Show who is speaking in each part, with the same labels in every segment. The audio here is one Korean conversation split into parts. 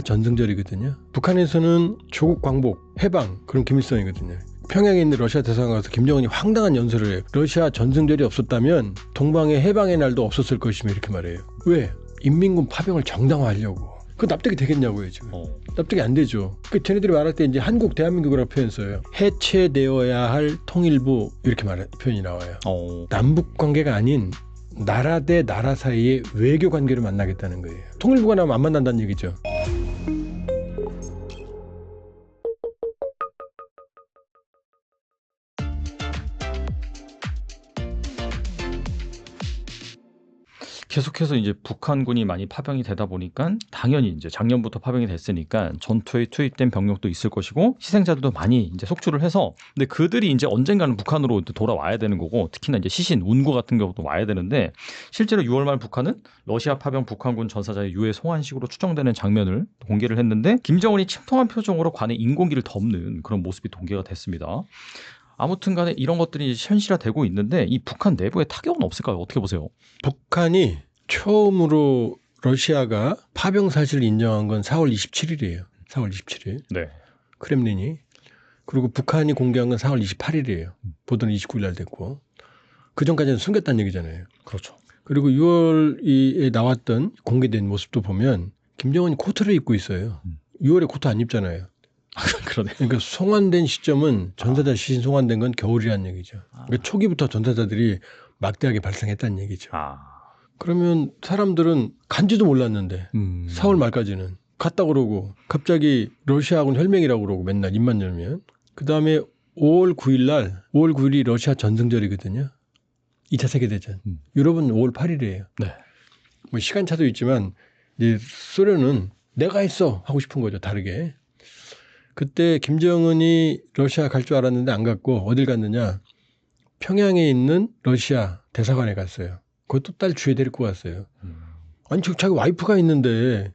Speaker 1: 전승절이거든요. 북한에서는 조국 광복, 해방 그런 김일성이거든요. 평양에 있는 러시아 대사관 가서 김정은이 황당한 연설을 해요. 러시아 전승절이 없었다면 동방의 해방의 날도 없었을 것이며 이렇게 말해요. 왜? 인민군 파병을 정당화하려고. 그 납득이 되겠냐고요 지금. 납득이 안 되죠. 그 쟤네들이 말할 때 이제 한국 대한민국이라고 표현 써요. 해체되어야 할 통일부 이렇게 표현이 나와요. 남북 관계가 아닌 나라 대 나라 사이의 외교 관계를 만나겠다는 거예요. 통일부가 나면 안 만난다는 얘기죠.
Speaker 2: 계속해서 이제 북한군이 많이 파병이 되다 보니까 당연히 이제 작년부터 파병이 됐으니까 전투에 투입된 병력도 있을 것이고 희생자들도 많이 이제 속출을 해서 근데 그들이 이제 언젠가는 북한으로 돌아와야 되는 거고 특히나 이제 시신, 운구 같은 경우도 와야 되는데 실제로 6월 말 북한은 러시아 파병 북한군 전사자의 유해 송환식으로 추정되는 장면을 공개를 했는데 김정은이 침통한 표정으로 관의 인공기를 덮는 그런 모습이 공개가 됐습니다. 아무튼 간에 이런 것들이 현실화되고 있는데 이 북한 내부에 타격은 없을까요? 어떻게 보세요?
Speaker 1: 북한이 처음으로 러시아가 파병 사실을 인정한 건 4월 27일이에요. 4월 27일.
Speaker 2: 네.
Speaker 1: 크렘린이. 그리고 북한이 공개한 건 4월 28일이에요. 보도는 29일 날 됐고. 그 전까지는 숨겼다는 얘기잖아요.
Speaker 2: 그렇죠.
Speaker 1: 그리고 6월에 나왔던 공개된 모습도 보면 김정은이 코트를 입고 있어요. 6월에 코트 안 입잖아요.
Speaker 2: 그러네.
Speaker 1: 그러니까 송환된 시점은 전사자 시신 송환된 건 겨울이라는 얘기죠. 그러니까 초기부터 전사자들이 막대하게 발생했다는 얘기죠. 그러면 사람들은 간지도 몰랐는데 4월 말까지는 갔다 그러고 갑자기 러시아하고는 혈맹이라고 그러고 맨날 입만 열면 그다음에 5월 9일이 러시아 전승절이거든요. 2차 세계대전. 유럽은 5월 8일이에요.
Speaker 2: 네.
Speaker 1: 뭐 시간차도 있지만 이제 소련은 내가 했어 하고 싶은 거죠. 다르게. 그때 김정은이 러시아 갈 줄 알았는데 안 갔고 어딜 갔느냐. 평양에 있는 러시아 대사관에 갔어요. 그것도 딸 주에 데리고 갔어요. 아니 자기 와이프가 있는데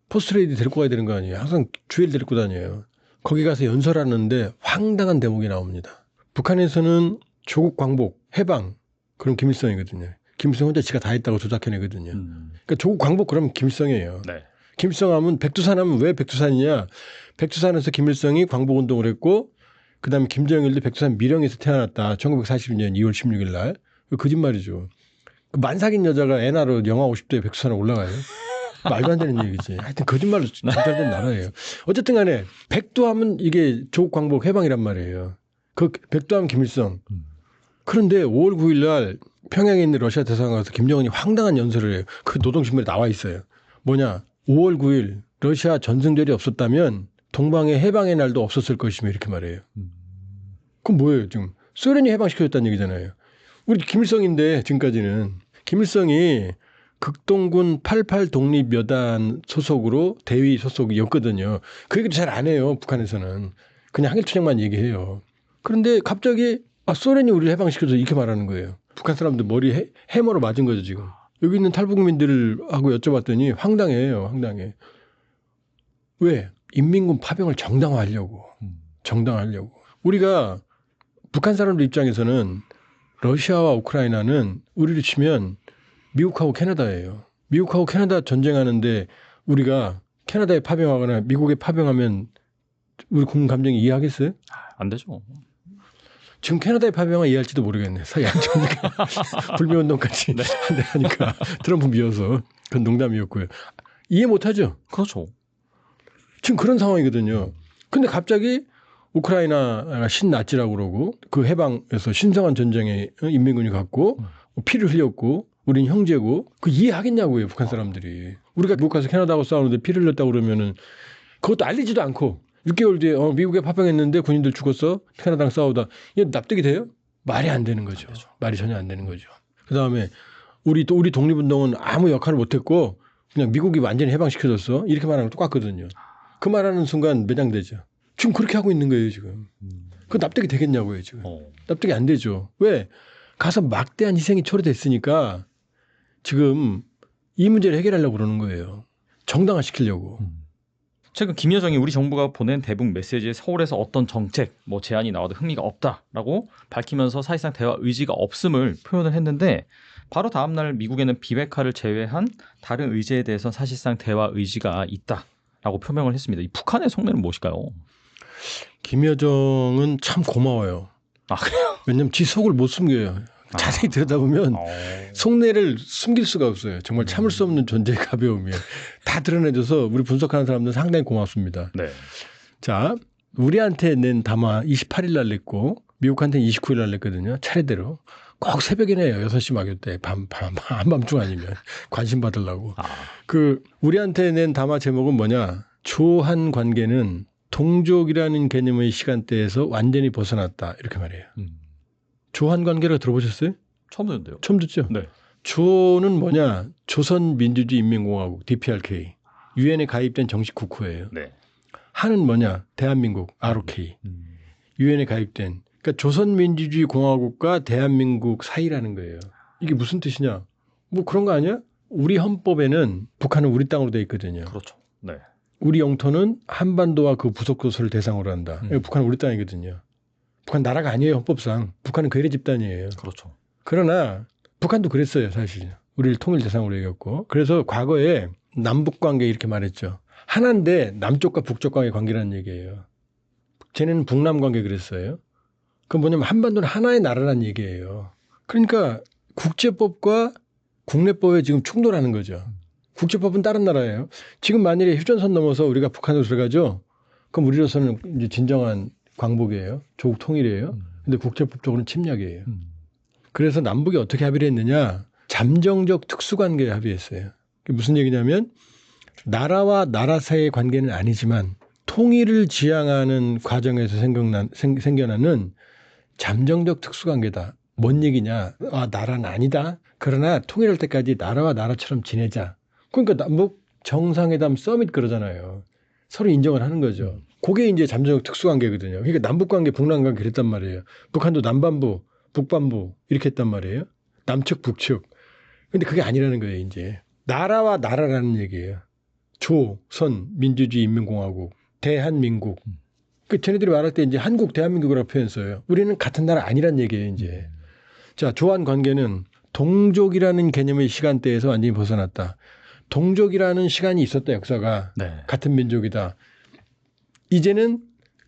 Speaker 1: 포스트레이디 데리고 가야 되는 거 아니에요. 항상 주애를 데리고 다녀요. 거기 가서 연설하는데 황당한 대목이 나옵니다. 북한에서는 조국 광복, 해방 그럼 김일성이거든요. 김일성 혼자 지가 다 했다고 조작해내거든요. 그러니까 조국 광복 그러면 김일성이에요. 네. 김일성 하면 백두산 하면 왜 백두산이냐. 백두산에서 김일성이 광복운동을 했고 그다음에 김정일도 백두산 밀영에서 태어났다. 1940년 2월 16일 날. 거짓말이죠. 만삭인 여자가 애 낳으러 영하 50도에 백두산에 올라가요. 말도 안 되는 얘기지. 하여튼 거짓말로 진짜된 나라예요. 어쨌든 간에 백두하면 이게 조국 광복 해방이란 말이에요. 그 백두하면 김일성. 그런데 5월 9일 날 평양에 있는 러시아 대사관 가서 김정은이 황당한 연설을 해요. 그 노동신문에 나와 있어요. 뭐냐. 5월 9일 러시아 전승절이 없었다면 동방의 해방의 날도 없었을 것이며 이렇게 말해요. 그럼 뭐예요 지금. 소련이 해방시켜줬다는 얘기잖아요. 우리 김일성인데 지금까지는. 김일성이 극동군 88 독립여단 소속으로 대위 소속이었거든요. 그 얘기도 잘 안 해요. 북한에서는. 그냥 한길투쟁만 얘기해요. 그런데 갑자기 소련이 우리를 해방시켜줘 이렇게 말하는 거예요. 북한 사람들 머리 해머로 맞은 거죠 지금. 여기 있는 탈북민들하고 여쭤봤더니 황당해요. 황당해. 왜? 인민군 파병을 정당화하려고. 정당화하려고. 우리가 북한 사람들 입장에서는 러시아와 우크라이나는 우리를 치면 미국하고 캐나다예요. 미국하고 캐나다 전쟁하는데 우리가 캐나다에 파병하거나 미국에 파병하면 우리 국민 감정이 이해하겠어요?
Speaker 2: 안 되죠.
Speaker 1: 지금 캐나다에 파병하 이해할지도 모르겠네. 사이 안 좋으니까. 불매운동까지
Speaker 2: 네.
Speaker 1: 하니까 트럼프 미워서. 그건 농담이었고요. 이해 못하죠?
Speaker 2: 그렇죠.
Speaker 1: 지금 그런 상황이거든요. 근데 갑자기 우크라이나가 신나치라고 그러고 그 해방에서 신성한 전쟁에 인민군이 갔고 피를 흘렸고 우린 형제고 그 이해하겠냐고요. 북한 사람들이. 우리가 미국 가서 캐나다하고 싸우는데 피를 흘렸다고 그러면은 그것도 알리지도 않고 6개월 뒤에 미국에 파병했는데 군인들 죽었어. 캐나다랑 싸우다. 이게 납득이 돼요? 말이 안 되는 거죠. 말이 전혀 안 되는 거죠. 그다음에 우리 독립운동은 아무 역할을 못했고 그냥 미국이 완전히 해방시켜줬어. 이렇게 말하는 거 똑같거든요. 그 말하는 순간 매장되죠. 지금 그렇게 하고 있는 거예요 지금. 그 납득이 되겠냐고요 지금. 납득이 안 되죠. 왜? 가서 막대한 희생이 초래됐으니까 지금 이 문제를 해결하려고 그러는 거예요. 정당화시키려고.
Speaker 2: 최근 김여정이 우리 정부가 보낸 대북 메시지에 서울에서 어떤 정책, 제안이 나와도 흥미가 없다라고 밝히면서 사실상 대화 의지가 없음을 표현을 했는데 바로 다음 날 미국에는 비핵화를 제외한 다른 의제에 대해서는 사실상 대화 의지가 있다. 라고 표명을 했습니다. 이 북한의 속내는 무엇일까요?
Speaker 1: 김여정은 참 고마워요.
Speaker 2: 아, 그래요?
Speaker 1: 왜냐면 지 속을 못 숨겨요. 자세히 들여다보면 속내를 숨길 수가 없어요. 정말 참을 수 없는 존재의 가벼움이에요. 다 드러내줘서 우리 분석하는 사람들은 상당히 고맙습니다.
Speaker 2: 네.
Speaker 1: 자, 우리한테 낸 담화 28일 날 냈고 미국한테는 29일 날 냈거든요. 차례대로. 꼭 새벽에 내요. 6시 막요 때. 한밤중 아니면 관심 받으려고. 우리한테 낸 담화 제목은 뭐냐. 조한 관계는 동족이라는 개념의 시간대에서 완전히 벗어났다. 이렇게 말해요. 조한 관계라고 들어보셨어요?
Speaker 2: 처음 듣는데요.
Speaker 1: 처음 듣죠?
Speaker 2: 네.
Speaker 1: 조는 뭐냐? 조선민주주의인민공화국 DPRK. 유엔에 가입된 정식 국호예요.
Speaker 2: 네.
Speaker 1: 한은 뭐냐? 대한민국 ROK. 유엔에 가입된. 그러니까 조선민주주의 공화국과 대한민국 사이라는 거예요. 이게 무슨 뜻이냐? 뭐 그런 거 아니야? 우리 헌법에는 북한은 우리 땅으로 돼 있거든요.
Speaker 2: 그렇죠. 네.
Speaker 1: 우리 영토는 한반도와 그 부속도서를 대상으로 한다. 북한은 우리 땅이거든요. 북한 나라가 아니에요. 헌법상. 북한은 괴뢰 집단이에요.
Speaker 2: 그렇죠.
Speaker 1: 그러나 북한도 그랬어요. 사실. 우리를 통일 대상으로 여겼고. 그래서 과거에 남북관계 이렇게 말했죠. 하나인데 남쪽과 북쪽 간의 관계라는 얘기예요. 쟤네는 북남 관계 그랬어요. 그건 뭐냐면 한반도는 하나의 나라라는 얘기예요. 그러니까 국제법과 국내법에 지금 충돌하는 거죠. 국제법은 다른 나라예요. 지금 만일에 휴전선 넘어서 우리가 북한으로 들어가죠. 그럼 우리로서는 이제 진정한 광복이에요. 조국 통일이에요. 근데 국제법적으로는 침략이에요. 그래서 남북이 어떻게 합의를 했느냐. 잠정적 특수관계에 합의했어요. 그게 무슨 얘기냐면 나라와 나라 사이의 관계는 아니지만 통일을 지향하는 과정에서 생겨나는 잠정적 특수관계다. 뭔 얘기냐. 아, 나라는 아니다. 그러나 통일할 때까지 나라와 나라처럼 지내자. 그러니까 남북 정상회담 서밋 그러잖아요. 서로 인정을 하는 거죠. 그게 이제 잠정적 특수관계거든요. 그러니까 남북관계, 북남관계 그랬단 말이에요. 북한도 남반부, 북반부 이렇게 했단 말이에요. 남측, 북측. 근데 그게 아니라는 거예요, 이제. 나라와 나라라는 얘기예요. 조선 민주주의 인민공화국, 대한민국. 그 쟤네들이 말할 때 이제 한국, 대한민국이라고 표현 써요. 우리는 같은 나라 아니란 얘기예요, 이제. 자, 조한 관계는 동족이라는 개념의 시간대에서 완전히 벗어났다. 동족이라는 시간이 있었다, 역사가.
Speaker 2: 네.
Speaker 1: 같은 민족이다. 이제는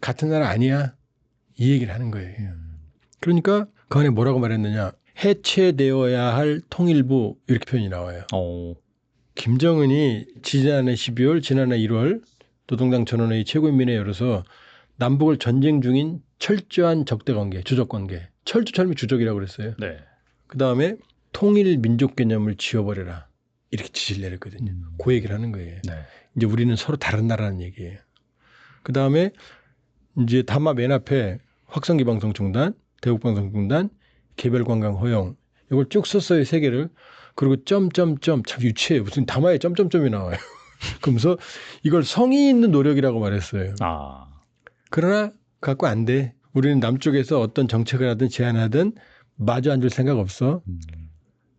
Speaker 1: 같은 나라 아니야. 이 얘기를 하는 거예요. 그러니까 그 안에 뭐라고 말했느냐. 해체되어야 할 통일부 이렇게 표현이 나와요. 김정은이 지난해 12월, 지난해 1월 노동당 전원회의 최고인민회 열어서 남북을 전쟁 중인 철저한 적대관계, 주적관계. 철두철미 주적이라고 그랬어요.
Speaker 2: 네.
Speaker 1: 그다음에 통일 민족 개념을 지워버려라. 이렇게 지시를 내렸거든요. 그 얘기를 하는 거예요.
Speaker 2: 네.
Speaker 1: 이제 우리는 서로 다른 나라는 얘기예요. 그다음에 이제 담화 맨 앞에 확성기 방송 중단, 대북 방송 중단, 개별 관광 허용 이걸 쭉 썼어요. 세 개를. 그리고 점점점 참 유치해요. 무슨 담화에 점점점이 나와요. 그러면서 이걸 성의 있는 노력이라고 말했어요. 그러나 갖고 안 돼. 우리는 남쪽에서 어떤 정책을 하든 제안하든 마주 앉을 생각 없어.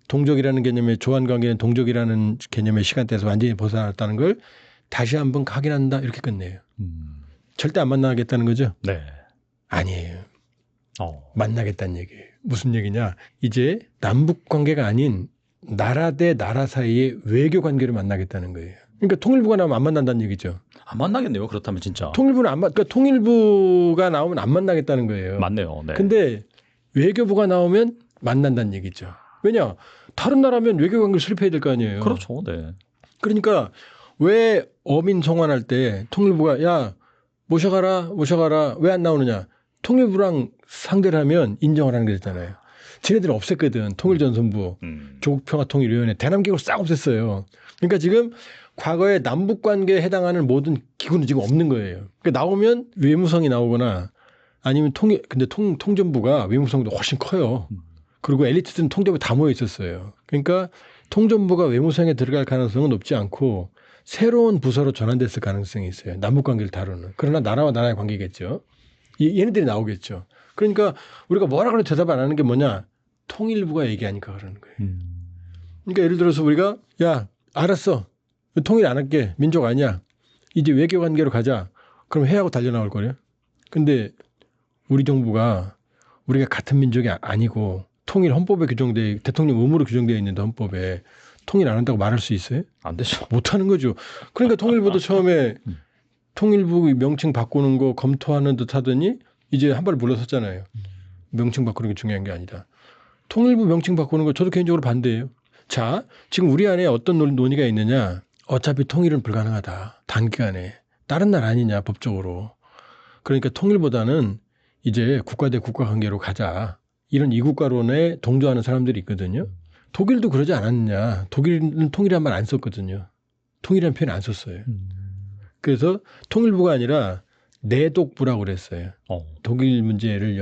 Speaker 1: 동족이라는 개념의 조한관계는 동족이라는 개념의 시간대에서 완전히 벗어났다는 걸 다시 한번 확인한다. 이렇게 끝내요. 절대 안 만나겠다는 거죠?
Speaker 2: 네.
Speaker 1: 아니에요. 만나겠다는 얘기예요. 무슨 얘기냐. 이제 남북 관계가 아닌 나라 대 나라 사이의 외교 관계를 만나겠다는 거예요. 그러니까 통일부가 나오면 안 만난다는 얘기죠.
Speaker 2: 안 만나겠네요. 그렇다면 진짜.
Speaker 1: 통일부는 그러니까 통일부가 나오면 안 만나겠다는 거예요.
Speaker 2: 맞네요. 네.
Speaker 1: 근데 외교부가 나오면 만난다는 얘기죠. 왜냐? 다른 나라면 외교 관계를 수립해야 될 거 아니에요.
Speaker 2: 그렇죠. 네.
Speaker 1: 그러니까 왜 어민 송환할 때 통일부가 야 모셔가라 왜 안 나오느냐. 통일부랑 상대를 하면 인정을 하는 게 됐잖아요. 쟤네들은 없앴거든. 통일전선부, 조국평화통일위원회, 대남기구를 싹 없앴어요. 그러니까 지금 과거에 남북관계에 해당하는 모든 기구는 지금 없는 거예요. 그러니까 나오면 외무성이 나오거나 아니면 근데 통전부가 외무성도 훨씬 커요. 그리고 엘리트들은 통전부에 다 모여 있었어요. 그러니까 통전부가 외무성에 들어갈 가능성은 높지 않고 새로운 부서로 전환됐을 가능성이 있어요. 남북관계를 다루는. 그러나 나라와 나라의 관계겠죠. 얘네들이 나오겠죠. 그러니까 우리가 뭐라 그래도 대답 안 하는 게 뭐냐. 통일부가 얘기하니까 그러는 거예요. 그러니까 예를 들어서 우리가 야 알았어. 통일 안 할게. 민족 아니야. 이제 외교관계로 가자. 그럼 해하고 달려나올 거래요. 근데 우리 정부가 우리가 같은 민족이 아니고 통일 헌법에 규정돼 대통령 의무로 규정되어 있는데 헌법에 통일 안 한다고 말할 수 있어요?
Speaker 2: 안 되죠.
Speaker 1: 못하는 거죠. 그러니까 통일부도 처음에 통일부 명칭 바꾸는 거 검토하는 듯 하더니 이제 한 발 물러섰잖아요. 명칭 바꾸는 게 중요한 게 아니다. 통일부 명칭 바꾸는 거 저도 개인적으로 반대예요. 자, 지금 우리 안에 어떤 논의가 있느냐. 어차피 통일은 불가능하다. 단기간에. 다른 나라 아니냐 법적으로. 그러니까 통일보다는 이제 국가 대 국가 관계로 가자. 이런 이국가론에 동조하는 사람들이 있거든요. 독일도 그러지 않았느냐. 독일은 통일이란 말 안 썼거든요. 통일이라는 표현 안 썼어요. 그래서 통일부가 아니라 내독부라고 그랬어요. 독일 문제를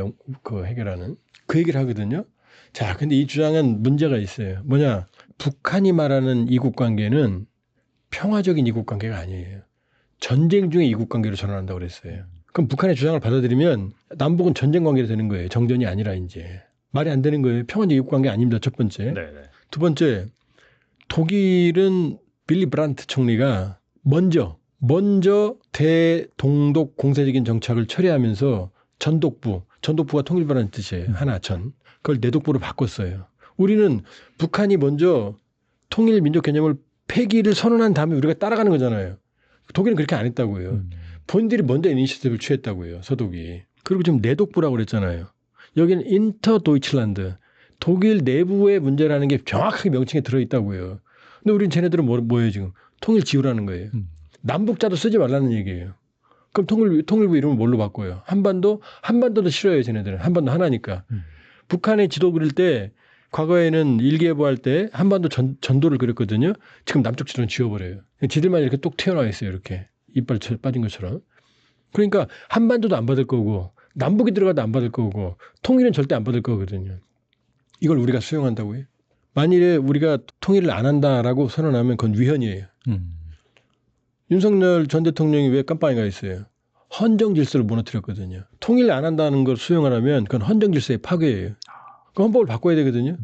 Speaker 1: 해결하는. 그 얘기를 하거든요. 자, 근데 이 주장은 문제가 있어요. 뭐냐. 북한이 말하는 이국관계는 평화적인 이국관계가 아니에요. 전쟁 중에 이국관계로 전환한다고 그랬어요. 그럼 북한의 주장을 받아들이면 남북은 전쟁 관계로 되는 거예요. 정전이 아니라 이제. 말이 안 되는 거예요. 평화적 이국관계 아닙니다. 첫 번째.
Speaker 2: 네네.
Speaker 1: 두 번째, 독일은 빌리 브란트 총리가 먼저 대동독 공세적인 정착을 처리하면서 전독부가 통일부라는 뜻이에요. 하나 전. 그걸 내독부로 바꿨어요. 우리는 북한이 먼저 통일 민족 개념을 폐기를 선언한 다음에 우리가 따라가는 거잖아요. 독일은 그렇게 안 했다고요. 본인들이 먼저 이니시티브를 취했다고요. 서독이. 그리고 지금 내독부라고 그랬잖아요. 여기는 인터 도이칠란드. 독일 내부의 문제라는 게 정확하게 명칭에 들어있다고요. 근데 우린 쟤네들은 뭐예요 지금? 통일 지우라는 거예요. 남북자도 쓰지 말라는 얘기예요. 그럼 통일부 이름을 뭘로 바꿔요? 한반도도 싫어요 쟤네들은. 한반도 하나니까. 북한의 지도 그릴 때 과거에는 일기예보 할 때 한반도 전도를 그렸거든요. 지금 남쪽 지도는 지워버려요. 지들만 이렇게 똑 튀어나와 있어요. 이렇게. 이빨 빠진 것처럼. 그러니까 한반도도 안 받을 거고 남북이 들어가도 안 받을 거고 통일은 절대 안 받을 거거든요. 이걸 우리가 수용한다고요? 만일에 우리가 통일을 안 한다라고 선언하면 그건 위헌이에요. 윤석열 전 대통령이 왜 깜빵에 가 있어요? 헌정 질서를 무너뜨렸거든요. 통일 안 한다는 걸 수용을 하면 그건 헌정 질서의 파괴예요. 그 헌법을 바꿔야 되거든요.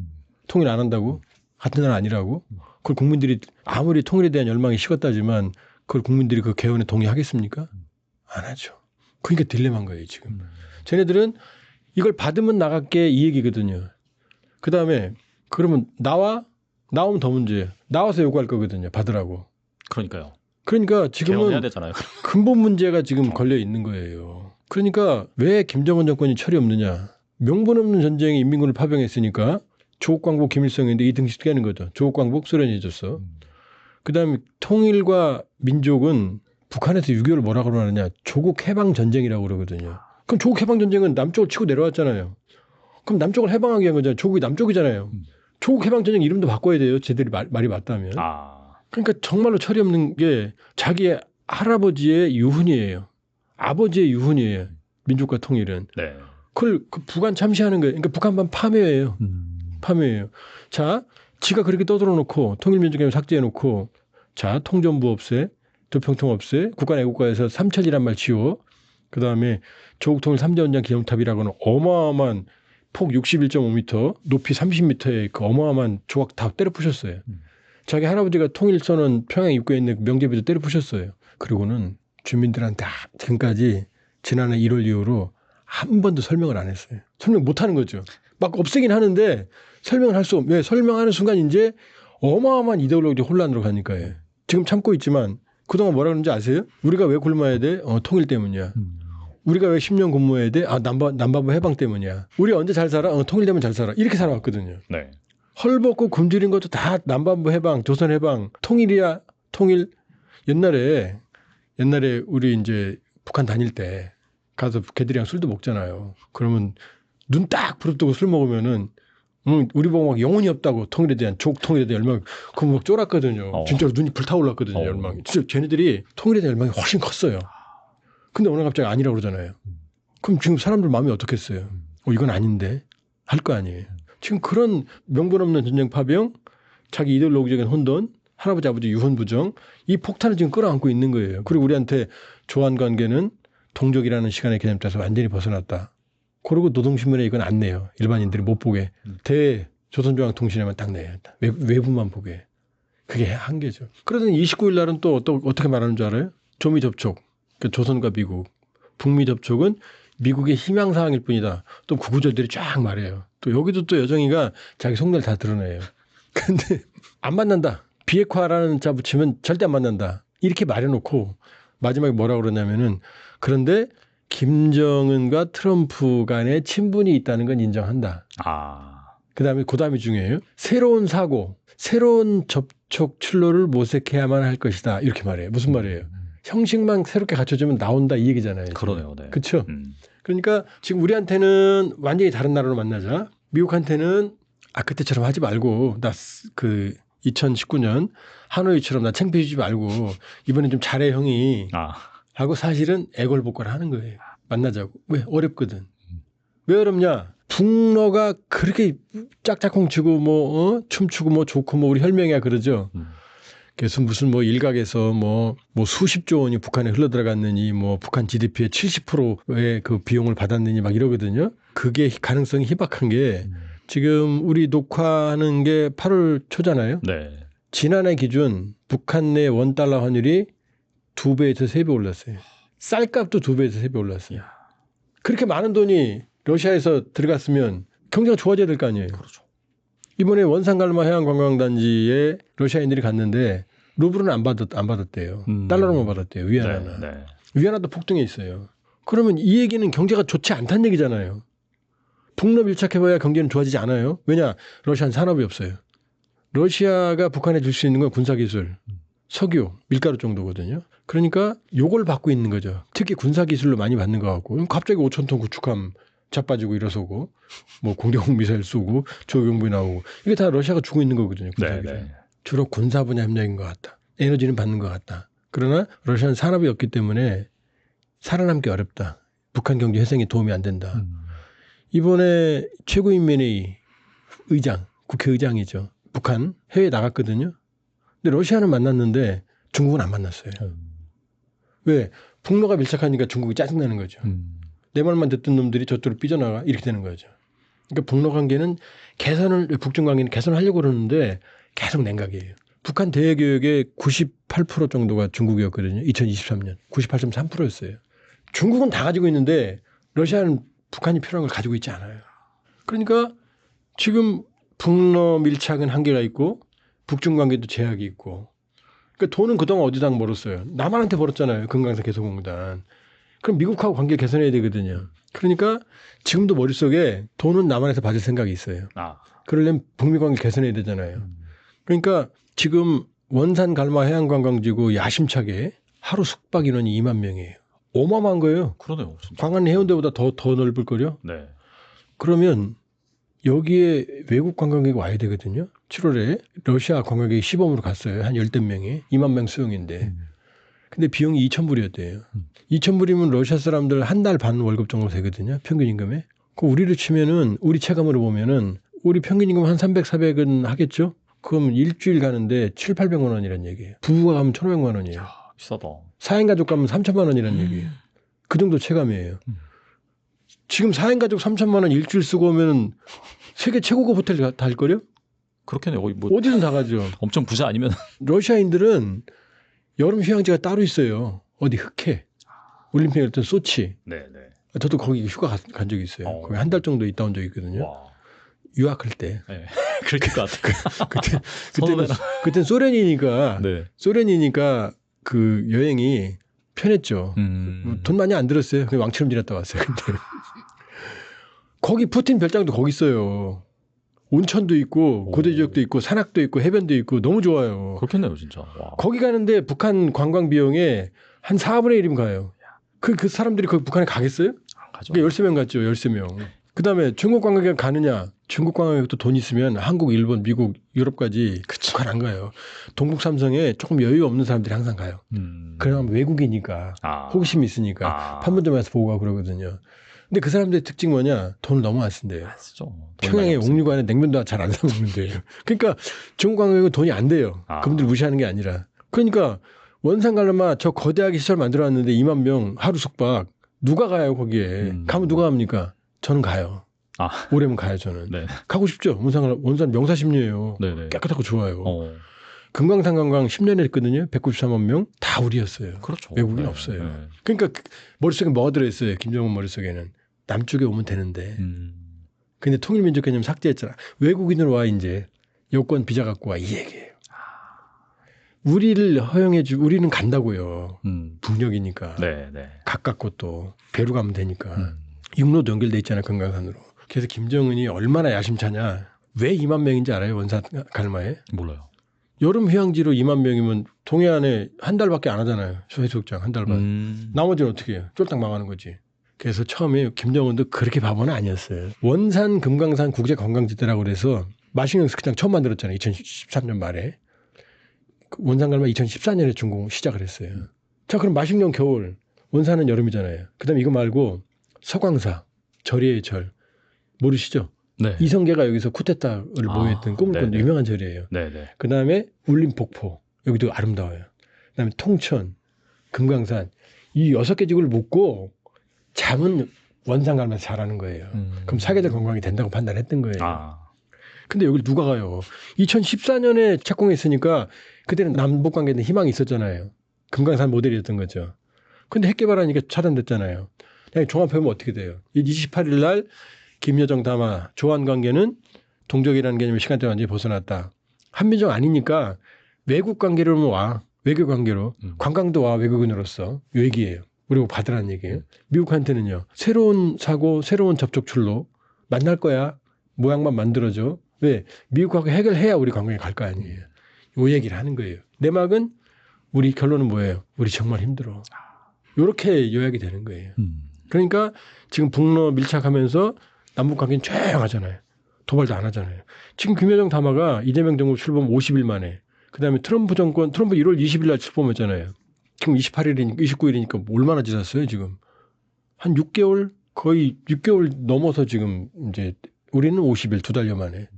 Speaker 1: 통일 안 한다고? 같은 나라 아니라고? 그걸 국민들이 아무리 통일에 대한 열망이 식었다지만 그걸 국민들이 그 개헌에 동의하겠습니까? 안 하죠. 그러니까 딜레마인 거예요 지금. 쟤네들은 이걸 받으면 나갈게 이 얘기거든요. 그다음에 그러면 나오면 더 문제예요. 나와서 요구할 거거든요. 받으라고.
Speaker 2: 그러니까요.
Speaker 1: 그러니까 지금은
Speaker 2: 개헌해야 되잖아요.
Speaker 1: 근본 문제가 지금 걸려 있는 거예요. 그러니까 왜 김정은 정권이 철이 없느냐. 명분 없는 전쟁에 인민군을 파병했으니까 조국 광복 김일성인데 이 등식 깨는 거죠. 조국 광복 소련이 해줬어. 그다음에 통일과 민족은 북한에서 6.25를 뭐라고 그러느냐. 조국 해방 전쟁이라고 그러거든요. 그럼 조국 해방 전쟁은 남쪽을 치고 내려왔잖아요. 그럼 남쪽을 해방하기 위한 거잖아요. 조국이 남쪽이잖아요. 조국 해방 전쟁 이름도 바꿔야 돼요. 쟤들이 말이 맞다면. 그러니까 정말로 철이 없는 게 자기의 할아버지의 유훈이에요. 아버지의 유훈이에요. 민족과 통일은.
Speaker 2: 네.
Speaker 1: 그걸 북한 참시하는 거예요. 그러니까 북한만 파묘예요. 파묘예요. 자, 지가 그렇게 떠들어 놓고 통일민족개념 삭제해 놓고 자, 통전부 없애, 도평통 없애, 국가애국가에서 삼천이란 말 지워. 그다음에 조국통일 3대 원장 기념탑이라고는 어마어마한 폭 61.5m, 높이 30m의 그 어마어마한 조각 다 때려 부셨어요. 자기 할아버지가 통일선언 평양 입구에 있는 명제비도 때려 부셨어요. 그리고는 주민들한테 지금까지 지난해 1월 이후로 한 번도 설명을 안 했어요. 설명 못 하는 거죠. 막 없애긴 하는데 설명을 할 수 없는. 왜? 설명하는 순간 이제 어마어마한 이데올로기 혼란으로 가니까요. 지금 참고 있지만 그동안 뭐라 그러는지 아세요? 우리가 왜 굶어야 돼? 통일 때문이야. 우리가 왜 10년 근무해야 돼? 남반부 해방 때문이야. 우리 언제 잘 살아? 통일되면 잘 살아. 이렇게 살아왔거든요.
Speaker 2: 네.
Speaker 1: 헐벗고 굶주린 것도 다 남반부 해방, 조선 해방, 통일이야. 통일. 옛날에 우리 이제 북한 다닐 때 가서 걔들이랑 술도 먹잖아요. 그러면 눈 딱 부릅뜨고 술 먹으면은 우리 보고 막 영혼이 없다고 통일에 대한 조국통일에 대한 열망 그거 막 쫄았거든요. 진짜로 눈이 불타올랐거든요. 열망이. 진짜 걔네들이 통일에 대한 열망이 훨씬 컸어요. 근데 오늘 갑자기 아니라고 그러잖아요. 그럼 지금 사람들 마음이 어떻겠어요? 이건 아닌데 할 거 아니에요. 지금 그런 명분 없는 전쟁 파병, 자기 이데올로기적인 혼돈, 할아버지 아버지 유언 부정 이 폭탄을 지금 끌어안고 있는 거예요. 그리고 우리한테 조한 관계는 동족이라는 시간의 개념 따라서 완전히 벗어났다. 그리고 노동신문에 이건 안 내요. 일반인들이 못 보게. 조선중앙통신에만 딱 내요. 외부만 보게. 그게 한계죠. 그러더니 29일 날은 또 어떻게 말하는 줄 알아요? 조미 접촉. 그러니까 조선과 미국. 북미 접촉은 미국의 희망사항일 뿐이다. 또 구구절들이 쫙 말해요. 또 여기도 또 여정이가 자기 속내를 다 드러내요. 근데 안 만난다. 비핵화라는 자 붙이면 절대 안 만난다. 이렇게 말해놓고 마지막에 뭐라 그러냐면은 그런데 김정은과 트럼프 간에 친분이 있다는 건 인정한다. 그다음에 그다음이 중요해요. 새로운 사고, 새로운 접촉 출로를 모색해야만 할 것이다. 이렇게 말해요. 무슨 말이에요? 형식만 새롭게 갖춰주면 나온다 이 얘기잖아요. 지금.
Speaker 2: 그러네요. 네.
Speaker 1: 그렇죠? 그러니까 지금 우리한테는 완전히 다른 나라로 만나자. 미국한테는 그때처럼 하지 말고 나 그 2019년 하노이처럼 나 창피해 주지 말고 이번엔 좀 잘해 형이 하고 사실은 애걸복걸 하는 거예요. 만나자고. 왜? 어렵거든. 왜 어렵냐? 북러가 그렇게 짝짝꿍 치고 뭐 춤추고 뭐 좋고 뭐 우리 혈명이야 그러죠. 그래서 무슨 뭐 일각에서 뭐 수십조 원이 북한에 흘러들어갔느니 뭐 북한 GDP의 70%의 그 비용을 받았느니 막 이러거든요. 그게 가능성이 희박한 게 지금 우리 녹화하는 게 8월 초잖아요.
Speaker 2: 네.
Speaker 1: 지난해 기준 북한 내 원달러 환율이 2배에서 3배 올랐어요. 쌀값도 2배에서 3배 올랐어요. 그렇게 많은 돈이 러시아에서 들어갔으면 경제가 좋아져야 될 거 아니에요.
Speaker 2: 그렇죠.
Speaker 1: 이번에 원산갈마 해양관광단지에 러시아인들이 갔는데 루블은 안 받았대요. 달러로만 받았대요. 위안화나.
Speaker 2: 네.
Speaker 1: 위안화도 폭등해 있어요. 그러면 이 얘기는 경제가 좋지 않다는 얘기잖아요. 북러 밀착해봐야 경제는 좋아지지 않아요. 왜냐? 러시아는 산업이 없어요. 러시아가 북한에 줄 수 있는 건 군사기술, 석유, 밀가루 정도거든요. 그러니까 요걸 받고 있는 거죠. 특히 군사기술로 많이 받는 것 같고 갑자기 5,000톤 구축함 자빠지고 일어서고 뭐 공대공 미사일 쏘고 조경비 나오고 이게 다 러시아가 주고 있는 거거든요. 군사기술.
Speaker 2: 네.
Speaker 1: 주로 군사 분야 협력인 것 같다. 에너지는 받는 것 같다. 그러나 러시아는 산업이 없기 때문에 살아남기 어렵다. 북한 경제 회생에 도움이 안 된다. 이번에 최고인민회의 의장, 국회의장이죠. 북한 해외에 나갔거든요. 근데 러시아는 만났는데 중국은 안 만났어요. 왜? 북러가 밀착하니까 중국이 짜증나는 거죠. 내 말만 듣던 놈들이 저쪽으로 삐져나가 이렇게 되는 거죠. 그러니까 북러 관계는 북중 관계는 개선하려고 그러는데 계속 냉각이에요. 북한 대외교역의 98% 정도가 중국이었거든요. 2023년 98.3%였어요. 중국은 다 가지고 있는데 러시아는 북한이 필요한 걸 가지고 있지 않아요. 그러니까 지금 북러 밀착은 한계가 있고 북중 관계도 제약이 있고 그러니까 돈은 그동안 어디다 벌었어요. 남한한테 벌었잖아요. 금강산 개성공단. 그럼 미국하고 관계 개선해야 되거든요. 그러니까 지금도 머릿속에 돈은 남한에서 받을 생각이 있어요. 그러려면 북미 관계 개선해야 되잖아요. 그러니까 지금 원산 갈마 해양관광지구 야심차게 하루 숙박 인원이 2만 명이에요. 어마어마한 거예요.
Speaker 2: 그러네요. 진짜.
Speaker 1: 광안 해운대보다 더 넓을 거요.
Speaker 2: 네.
Speaker 1: 그러면 여기에 외국 관광객이 와야 되거든요. 7월에 러시아 관광객이 시범으로 갔어요. 한 10대 명이. 2만 명 수용인데. 근데 비용이 2,000불이었대요. 2,000불이면 러시아 사람들 한 달 반 월급 정도 되거든요. 평균 임금에. 그 우리로 치면은 우리 체감으로 보면은 우리 평균 임금 한 300, 400은 하겠죠? 그럼 일주일 가는데 7, 800만 원이란 얘기예요. 부부가 가면 1,500만 원이에요.
Speaker 2: 비싸다.
Speaker 1: 4인 가족 가면 3,000만 원이란 얘기예요. 그 정도 체감이에요. 지금 4인 가족 3,000만 원 일주일 쓰고 오면 세계 최고급 호텔 다 할 거요?
Speaker 2: 그렇겠네요. 뭐
Speaker 1: 어디든 다 가죠.
Speaker 2: 엄청 부자 아니면
Speaker 1: 러시아인들은 여름 휴양지가 따로 있어요. 어디 흑해. 올림픽 했던 소치.
Speaker 2: 네.
Speaker 1: 저도 거기 휴가 간 적이 있어요. 거기 한 달 정도 있다 온 적이 있거든요.
Speaker 2: 와.
Speaker 1: 유학할 때.
Speaker 2: 네. 그럴 것 같아요.
Speaker 1: 그때는 소련이니까
Speaker 2: 네.
Speaker 1: 소련이니까 그 여행이 편했죠. 돈 많이 안 들었어요. 그냥 왕처럼 지냈다 왔어요. 근데 거기 푸틴 별장도 거기 있어요. 온천도 있고 고대 지역도 있고 산악도 있고 해변도 있고 너무 좋아요.
Speaker 2: 그렇겠네요, 진짜. 와.
Speaker 1: 거기 가는데 북한 관광 비용에 한 4분의 1이면 가요. 그 사람들이 거기 북한에 가겠어요?
Speaker 2: 안 가죠.
Speaker 1: 그러니까 13명 갔죠. 13명. 그다음에 중국 관광객 가느냐? 중국 관광객도 돈 있으면 한국, 일본, 미국, 유럽까지 북한 안 가요. 동북 삼성에 조금 여유 없는 사람들이 항상 가요. 그러면 외국이니까 호기심이 있으니까 판문점에서 보고 가고 그러거든요. 근데 그 사람들의 특징 뭐냐? 돈을 너무 안 쓴대요.
Speaker 2: 안 쓰죠.
Speaker 1: 평양에 옥류관에 냉면도 잘 안 사 먹는데요. 그러니까 중국 관광객은 돈이 안 돼요. 그분들 무시하는 게 아니라. 그러니까 원산 갈라마 저 거대하게 시설 만들어놨는데 2만 명 하루 숙박 누가 가요 거기에. 가면 누가 갑니까? 저는 가요. 올해면 가요 저는.
Speaker 2: 네.
Speaker 1: 가고 싶죠. 원산 명사십리예요.
Speaker 2: 네네.
Speaker 1: 깨끗하고 좋아요. 금강산 관광 10년에 했거든요. 193만 명 다 우리였어요.
Speaker 2: 그렇죠.
Speaker 1: 외국인
Speaker 2: 네.
Speaker 1: 없어요.
Speaker 2: 네.
Speaker 1: 그러니까 머릿속에 뭐가 들어있어요. 김정은 머릿속에는. 남쪽에 오면 되는데. 근데 통일민족 개념 삭제했잖아. 외국인으로 와 이제. 여권 비자 갖고 와 이 얘기예요. 우리를 허용해주고 우리는 간다고요. 북녘이니까.
Speaker 2: 네, 네.
Speaker 1: 가깝고 또 배로 가면 되니까. 육로도 연결돼 있잖아요. 금강산으로. 그래서 김정은이 얼마나 야심차냐. 왜 2만 명인지 알아요? 원산 갈마에?
Speaker 2: 몰라요.
Speaker 1: 여름 휴양지로 2만 명이면 동해안에 한 달밖에 안 하잖아요. 해수욕장 한 달 반. 나머지는 어떻게 해요? 쫄딱 망하는 거지. 그래서 처음에 김정은도 그렇게 바보는 아니었어요. 원산 금강산 국제관광지대라고 그래서 마식령 스키장 처음 만들었잖아요. 2013년 말에. 원산 갈마 2014년에 준공 시작을 했어요. 자, 그럼 마식령 겨울, 원산은 여름이잖아요. 그다음에 이거 말고 서광사, 절이의 절 모르시죠?
Speaker 2: 네.
Speaker 1: 이성계가 여기서 쿠데타를 모였던 꿈을 꾼 유명한 절이에요.
Speaker 2: 네네.
Speaker 1: 그다음에 울림폭포 여기도 아름다워요. 그다음에 통천, 금강산 이 6개 지구를 묶고 잠은 원산 갈면서 잘하는 거예요. 그럼 사계절 관광이 된다고 판단했던 거예요. 근데 여기 누가 가요? 2014년에 착공했으니까 그때는 남북 관계에 희망이 있었잖아요. 금강산 모델이었던 거죠. 근데 핵 개발하니까 차단됐잖아요. 종합해보면 어떻게 돼요? 28일 날 김여정 담화 조한 관계는 동족이라는 개념의 시간대 완전히 벗어났다. 한미정 아니니까 외국 관계로는 와. 외교 관계로. 관광도 와. 외국인으로서. 이 얘기예요. 우리가 받으라는 얘기예요. 미국한테는요. 새로운 사고, 새로운 접촉출로 만날 거야. 모양만 만들어줘. 왜? 미국하고 해결해야 우리 관광에 갈 거 아니에요. 이 얘기를 하는 거예요. 내막은 우리 결론은 뭐예요? 우리 정말 힘들어. 이렇게 요약이 되는 거예요. 그러니까 지금 북러 밀착하면서 남북 관계는 조용하잖아요. 도발도 안 하잖아요. 지금 김여정 담화가 이재명 정부 출범 50일 만에 그다음에 트럼프 정권 트럼프 1월 20일 날 출범했잖아요. 지금 28일이니까 29일이니까 얼마나 지났어요 지금. 한 6개월 거의 6개월 넘어서 지금 이제 우리는 50일 2달여 만에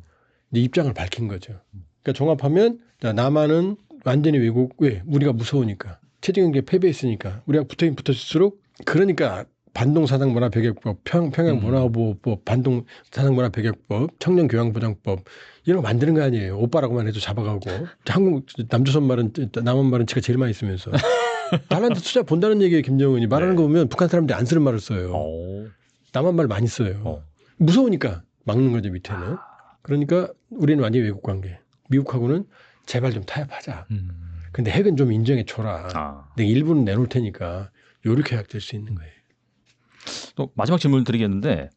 Speaker 1: 이제 입장을 밝힌 거죠. 그러니까 종합하면 남한은 완전히 외국 왜 우리가 무서우니까 체제경제 패배했으니까 우리가 붙어있긴 붙었을수록 그러니까 반동사상문화배격법, 평양문화보호법, 반동사상문화배격법, 청년교양보장법 이런 거 만드는 거 아니에요. 오빠라고만 해도 잡아가고 한국 남조선 말은 남한 말은 지가 제일 많이 쓰면서 달란트 투자 본다는 얘기예요. 김정은이 말하는 거 보면 북한 사람들이 안 쓰는 말을 써요. 남한 말 많이 써요. 무서우니까 막는 거죠 밑에는. 그러니까 우리는 완전히 외국 관계. 미국하고는 제발 좀 타협하자. 근데 핵은 좀 인정해 줘라. 내가 일부는 내놓을 테니까 요렇게 해약될 수 있는 거예요.
Speaker 2: 또 마지막 질문을 드리겠는데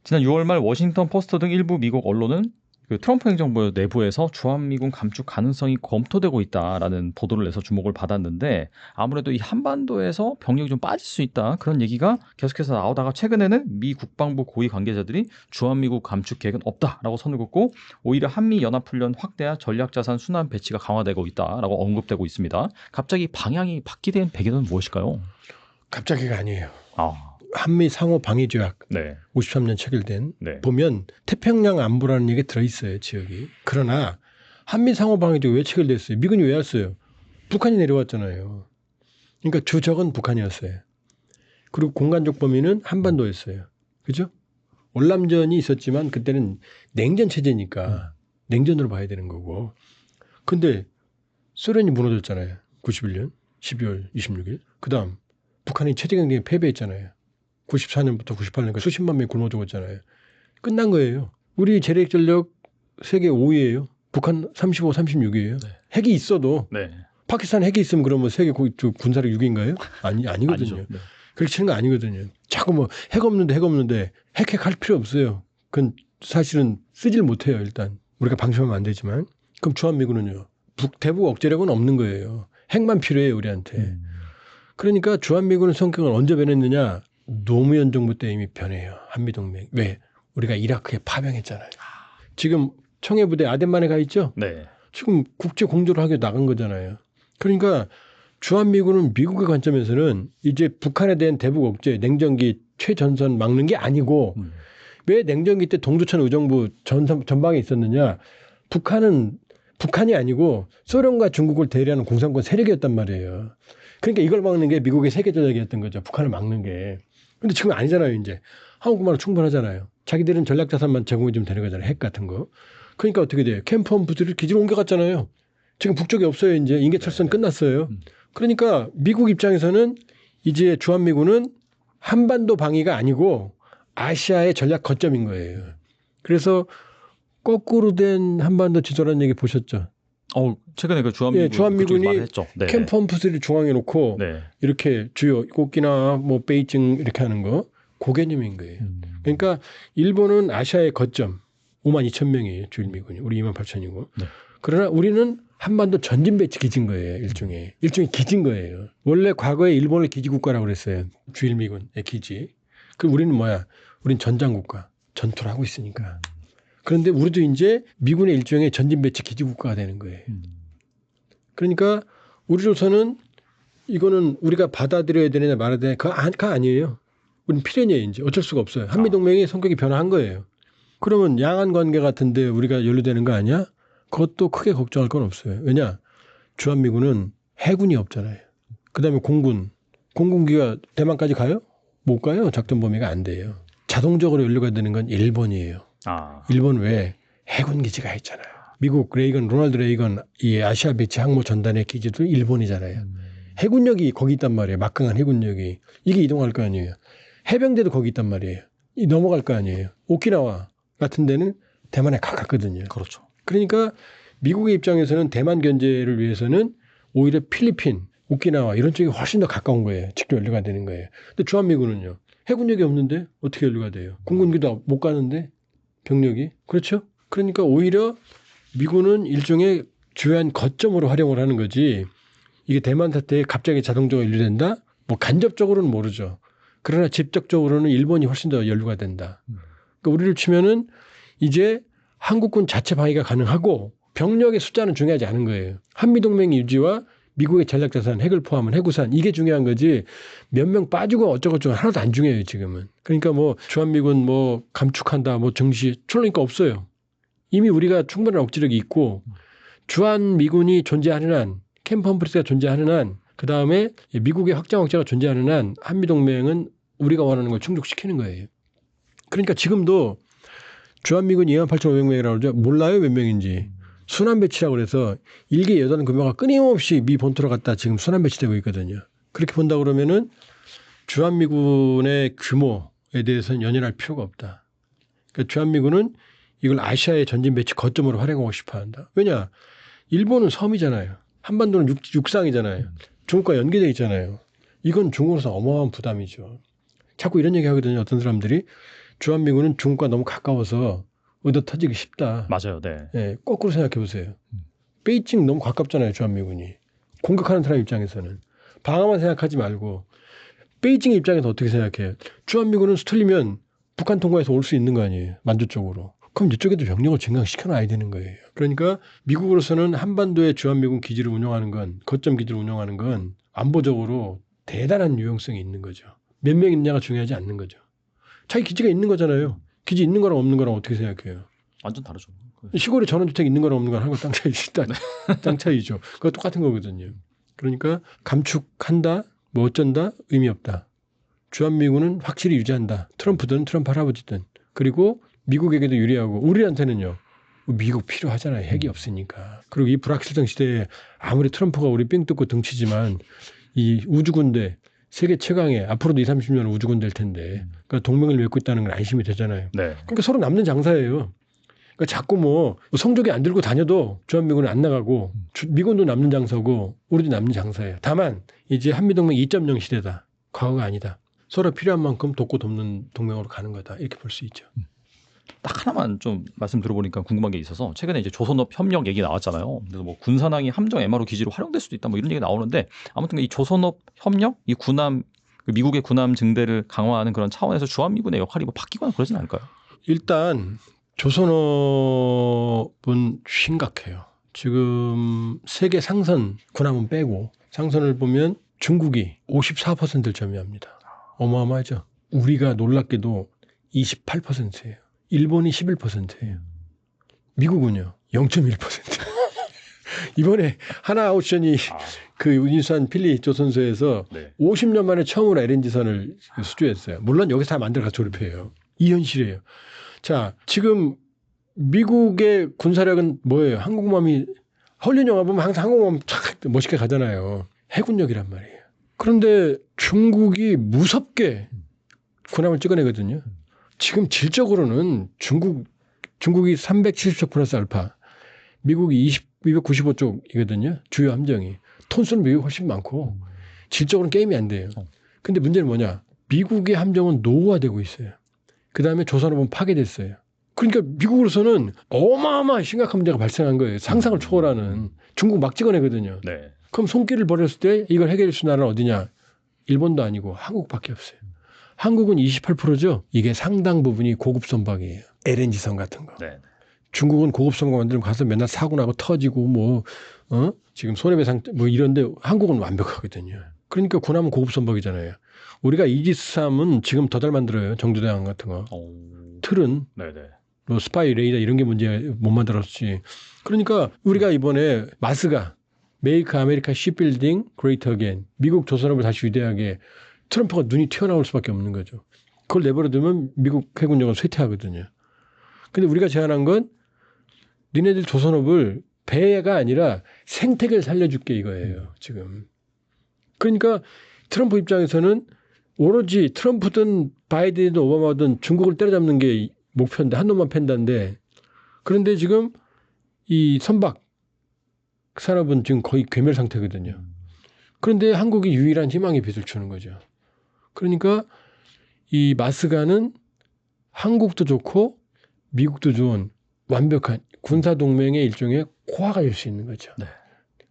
Speaker 2: 지난 6월 말 워싱턴 포스트 등 일부 미국 언론은 그 트럼프 행정부 내부에서 주한미군 감축 가능성이 검토되고 있다라는 보도를 내서 주목을 받았는데 아무래도 이 한반도에서 병력이 좀 빠질 수 있다 그런 얘기가 계속해서 나오다가 최근에는 미 국방부 고위 관계자들이 주한미군 감축 계획은 없다라고 선을 긋고 오히려 한미연합훈련 확대와 전략자산 순환 배치가 강화되고 있다라고 언급되고 있습니다. 갑자기 방향이 바뀌된 배경은 무엇일까요?
Speaker 1: 갑자기가 아니에요. 한미 상호 방위 조약 53년 체결된 보면 태평양 안보라는 얘기 들어있어요. 지역이. 그러나 한미 상호 방위 조약 왜 체결됐어요? 미군이 왜 왔어요? 북한이 내려왔잖아요. 그러니까 주적은 북한이었어요. 그리고 공간적 범위는 한반도였어요. 그죠? 월남전이 있었지만 그때는 냉전 체제니까 냉전으로 봐야 되는 거고. 근데 소련이 무너졌잖아요. 91년 12월 26일. 그다음 북한이 체제경쟁에 패배했잖아요. 94년부터 98년까지 수십만 명이 굶어 죽었잖아요. 끝난 거예요. 우리 재래식 전력 세계 5위예요. 북한 35, 36위예요. 핵이 있어도 파키스탄 핵이 있으면 그러면 세계 군사력 6위인가요? 아니거든요. 그렇게 치는 거 아니거든요. 자꾸 뭐 핵 없는데 핵할 필요 없어요. 그건 사실은 쓰질 못해요. 일단 우리가 방심하면 안 되지만 그럼 주한미군은요. 대북 억제력은 없는 거예요. 핵만 필요해요. 우리한테. 그러니까 주한미군의 성격을 언제 변했느냐. 노무현 정부 때 이미 변해요. 한미동맹. 왜? 우리가 이라크에 파병했잖아요. 지금 청해부대 아덴만에 가 있죠? 지금 국제 공조를 하게 나간 거잖아요. 그러니까 주한미군은 미국의 관점에서는 이제 북한에 대한 대북 억제, 냉전기 최전선 막는 게 아니고 왜 냉전기 때 동두천 의정부 전방에 있었느냐. 북한이 아니고 소련과 중국을 대리하는 공산권 세력이었단 말이에요. 그러니까 이걸 막는 게 미국의 세계 전략이었던 거죠. 북한을 막는 게. 근데 지금 아니잖아요, 이제. 한국말로 충분하잖아요. 자기들은 전략자산만 제공해 주면 되는 거잖아요. 핵 같은 거. 그러니까 어떻게 돼요? 캠프원 부대를 기지로 옮겨갔잖아요. 지금 북쪽에 없어요, 이제. 인계철선 끝났어요. 그러니까 미국 입장에서는 이제 주한미군은 한반도 방위가 아니고 아시아의 전략 거점인 거예요. 그래서 거꾸로 된 한반도 지도라는 얘기 보셨죠?
Speaker 2: 최근에 그 주한미군
Speaker 1: 예, 주한미군이
Speaker 2: 말했죠. 네.
Speaker 1: 캠프 홈프스를 중앙에 놓고
Speaker 2: 네.
Speaker 1: 이렇게 주요 오키나와 뭐 베이징 이렇게 하는 거 그 개념인 거예요. 그러니까 일본은 아시아의 거점 52,000명이에요. 주일미군이. 우리 28,000이고.
Speaker 2: 네.
Speaker 1: 그러나 우리는 한반도 전진 배치 기지인 거예요. 일종의 기지인 거예요. 원래 과거에 일본을 기지 국가라고 그랬어요. 주일미군의 기지. 그 우리는 뭐야? 우린 전장 국가. 전투를 하고 있으니까. 그런데 우리도 이제 미군의 일종의 전진 배치 기지 국가가 되는 거예요. 그러니까 우리로서는 이거는 우리가 받아들여야 되느냐 말아야 되느냐 그거 아니에요. 우리는 필연이에요. 이제 어쩔 수가 없어요. 한미동맹이 성격이 변화한 거예요. 그러면 양안 관계 같은데 우리가 연루되는 거 아니야? 그것도 크게 걱정할 건 없어요. 왜냐? 주한미군은 해군이 없잖아요. 그다음에 공군기가 대만까지 가요? 못 가요. 작전 범위가 안 돼요. 자동적으로 연루가 되는 건 일본이에요. 일본 외에 해군 기지가 있잖아요. 미국 로널드 레이건 이 아시아 배치 항모 전단의 기지도 일본이잖아요. 해군력이 거기 있단 말이에요. 막강한 해군력이. 이게 이동할 거 아니에요. 해병대도 거기 있단 말이에요. 넘어갈 거 아니에요. 오키나와 같은 데는 대만에 가깝거든요.
Speaker 2: 그렇죠.
Speaker 1: 그러니까 미국의 입장에서는 대만 견제를 위해서는 오히려 필리핀, 오키나와 이런 쪽이 훨씬 더 가까운 거예요. 직접 연루가 되는 거예요. 근데 주한미군은요. 해군력이 없는데 어떻게 연루가 돼요? 공군기도 못 가는데 병력이. 그렇죠? 그러니까 오히려 미군은 일종의 주요한 거점으로 활용을 하는 거지. 이게 대만 사태에 갑자기 자동적으로 연루된다? 뭐 간접적으로는 모르죠. 그러나 직접적으로는 일본이 훨씬 더 연루가 된다. 그러니까 우리를 치면은 이제 한국군 자체 방위가 가능하고 병력의 숫자는 중요하지 않은 거예요. 한미동맹 유지와 미국의 전략자산, 핵을 포함한 해구산 이게 중요한 거지 몇 명 빠지고 어쩌고저쩌고 하나도 안 중요해요 지금은. 그러니까 뭐 주한미군 뭐 감축한다 뭐 정시 그러니까 없어요. 이미 우리가 충분한 억지력이 있고 주한미군이 존재하는 한 캠프 홈프리스가 존재하는 한 그다음에 미국의 확장 억제가 존재하는 한 한미동맹은 우리가 원하는 걸 충족시키는 거예요. 그러니까 지금도 주한미군 28,500명이라고 그러죠. 몰라요 몇 명인지. 순환 배치라고 그래서 1기 8 규모가 끊임없이 미 본토로 갔다 지금 순환 배치되고 있거든요. 그렇게 본다 그러면은 주한미군의 규모에 대해서는 연연할 필요가 없다. 그러니까 주한미군은 이걸 아시아의 전진 배치 거점으로 활용하고 싶어 한다. 왜냐? 일본은 섬이잖아요. 한반도는 육상이잖아요. 중국과 연계되어 있잖아요. 이건 중국으로서 어마어마한 부담이죠. 자꾸 이런 얘기 하거든요. 어떤 사람들이 주한미군은 중국과 너무 가까워서 얻어 터지기 쉽다.
Speaker 2: 맞아요. 네.
Speaker 1: 예, 거꾸로 생각해 보세요. 베이징 너무 가깝잖아요. 주한미군이. 공격하는 사람 입장에서는. 방어만 생각하지 말고 베이징 입장에서 어떻게 생각해요? 주한미군은 수틀리면 북한 통과해서 올 수 있는 거 아니에요. 만주적으로. 그럼 이쪽에도 병력을 증강시켜놔야 되는 거예요. 그러니까 미국으로서는 한반도의 주한미군 기지를 운영하는 건 거점 기지를 운영하는 건 안보적으로 대단한 유용성이 있는 거죠. 몇 명 있냐가 중요하지 않는 거죠. 자기 기지가 있는 거잖아요. 기지 있는 거랑 없는 거랑 어떻게 생각해요?
Speaker 2: 완전 다르죠.
Speaker 1: 시골에 전원주택 있는 거랑 없는 거랑 하고 땅 차이죠. 땅 차이죠. 그거 똑같은 거거든요. 그러니까 감축한다, 뭐 어쩐다 의미 없다. 주한미군은 확실히 유지한다. 트럼프든 트럼프 할아버지든. 그리고 미국에게도 유리하고 우리한테는요. 미국 필요하잖아요. 핵이 없으니까. 그리고 이 불확실성 시대에 아무리 트럼프가 우리 삥 뜯고 등치지만 이 우주군대 세계 최강의 앞으로도 20, 30년 우주군 될 텐데 그러니까 동맹을 맺고 있다는 건 안심이 되잖아요.
Speaker 2: 네.
Speaker 1: 그러니까 서로 남는 장사예요. 그러니까 자꾸 뭐 성적이 안 들고 다녀도 주한미군은 안 나가고 미군도 남는 장사고 우리도 남는 장사예요. 다만 이제 한미동맹 2.0 시대다. 과거가 아니다. 서로 필요한 만큼 돕고 돕는 동맹으로 가는 거다. 이렇게 볼 수 있죠.
Speaker 2: 딱 하나만 좀 말씀 들어보니까 궁금한 게 있어서 최근에 이제 조선업 협력 얘기 나왔잖아요. 그래서 뭐 군산항이 함정 MRO 기지로 활용될 수도 있다 뭐 이런 얘기 나오는데 아무튼 이 조선업 협력, 이 군함 미국의 군함 증대를 강화하는 그런 차원에서 주한미군의 역할이 뭐 바뀌거나 그러진 않을까요?
Speaker 1: 일단 조선업은 심각해요. 지금 세계 상선 군함은 빼고 상선을 보면 중국이 54%를 점유합니다. 어마어마하죠. 우리가 놀랍게도 28%예요. 일본이 11%예요. 미국은요 0.1%. 이번에 하나오션이 그 운유수한 필리 조선소에서
Speaker 2: 네.
Speaker 1: 50년 만에 처음으로 LNG선을 수주했어요. 물론 여기서 다 만들어서 조립해요. 이 현실이에요. 자, 지금 미국의 군사력은 뭐예요? 항공모함이 헐리우드 영화 보면 항상 항공모함 착 멋있게 가잖아요. 해군력이란 말이에요. 그런데 중국이 무섭게 군함을 찍어내거든요. 지금 질적으로는 중국 중국이 370쪽 플러스 알파, 미국이 295쪽이거든요. 주요 함정이. 톤수는 미국이 훨씬 많고 질적으로는 게임이 안 돼요. 근데 문제는 뭐냐? 미국의 함정은 노후화되고 있어요. 그다음에 조선업은 파괴됐어요. 그러니까 미국으로서는 어마어마한 심각한 문제가 발생한 거예요. 상상을 초월하는. 중국 막 찍어내거든요.
Speaker 2: 네.
Speaker 1: 그럼 손길을 버렸을 때 이걸 해결할 수 있는 나라는 어디냐? 일본도 아니고 한국밖에 없어요. 한국은 28%죠. 이게 상당 부분이 고급 선박이에요. LNG선 같은 거.
Speaker 2: 네.
Speaker 1: 중국은 고급 선박 만들면 가서 맨날 사고 나고 터지고 지금 손해배상 뭐 이런데 한국은 완벽하거든요. 그러니까 군함은 고급 선박이잖아요. 우리가 이지스3은 지금 더 잘 만들어요. 정조대왕 같은 거. 틀은
Speaker 2: 네네.
Speaker 1: 뭐 스파이 레이더 이런 게 문제 못 만들었지. 그러니까 우리가 이번에 마스가 메이크 아메리카 시빌딩 그레이터 어게인 미국 조선업을 다시 위대하게 트럼프가 눈이 튀어나올 수밖에 없는 거죠. 그걸 내버려두면 미국 해군력은 쇠퇴하거든요. 근데 우리가 제안한 건 니네들 조선업을 배가 아니라 생태계를 살려줄게 이거예요. 지금. 그러니까 트럼프 입장에서는 오로지 트럼프든 바이든이든 오바마든 중국을 때려잡는 게 목표인데 한 놈만 팬다는데 그런데 지금 이 선박 산업은 지금 거의 괴멸 상태거든요. 그런데 한국이 유일한 희망의 빛을 주는 거죠. 그러니까 이 마스가는 한국도 좋고 미국도 좋은 완벽한 군사동맹의 일종의 코어가 될 수 있는 거죠.
Speaker 2: 네.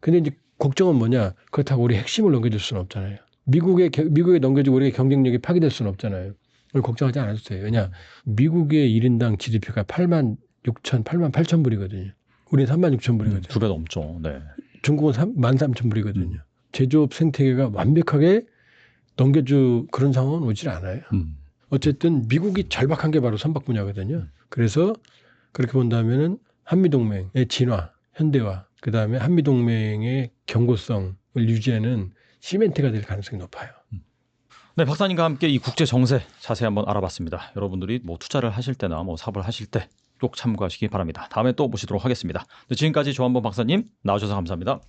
Speaker 1: 근데 이제 걱정은 뭐냐. 그렇다고 우리 핵심을 넘겨줄 수는 없잖아요. 미국에 넘겨주고 우리의 경쟁력이 파괴될 수는 없잖아요. 그걸 걱정하지 않아도 돼요. 왜냐. 미국의 1인당 GDP가 8만 8천 불이거든요. 우리는 3만 6천 불이거든요.
Speaker 2: 2배 넘죠. 네.
Speaker 1: 중국은 13,000 불이거든요. 제조업 생태계가 완벽하게 넘겨줄 그런 상황은 오질 않아요. 어쨌든 미국이 절박한 게 바로 선박 분야거든요. 그래서 그렇게 본다면은 한미동맹의 진화, 현대화, 그 다음에 한미동맹의 경고성을 유지하는 시멘트가 될 가능성이 높아요.
Speaker 2: 네, 박사님과 함께 이 국제 정세 자세히 한번 알아봤습니다. 여러분들이 뭐 투자를 하실 때나 뭐 사업을 하실 때 꼭 참고하시기 바랍니다. 다음에 또 모시도록 하겠습니다. 네, 지금까지 조한범 박사님 나와주셔서 감사합니다.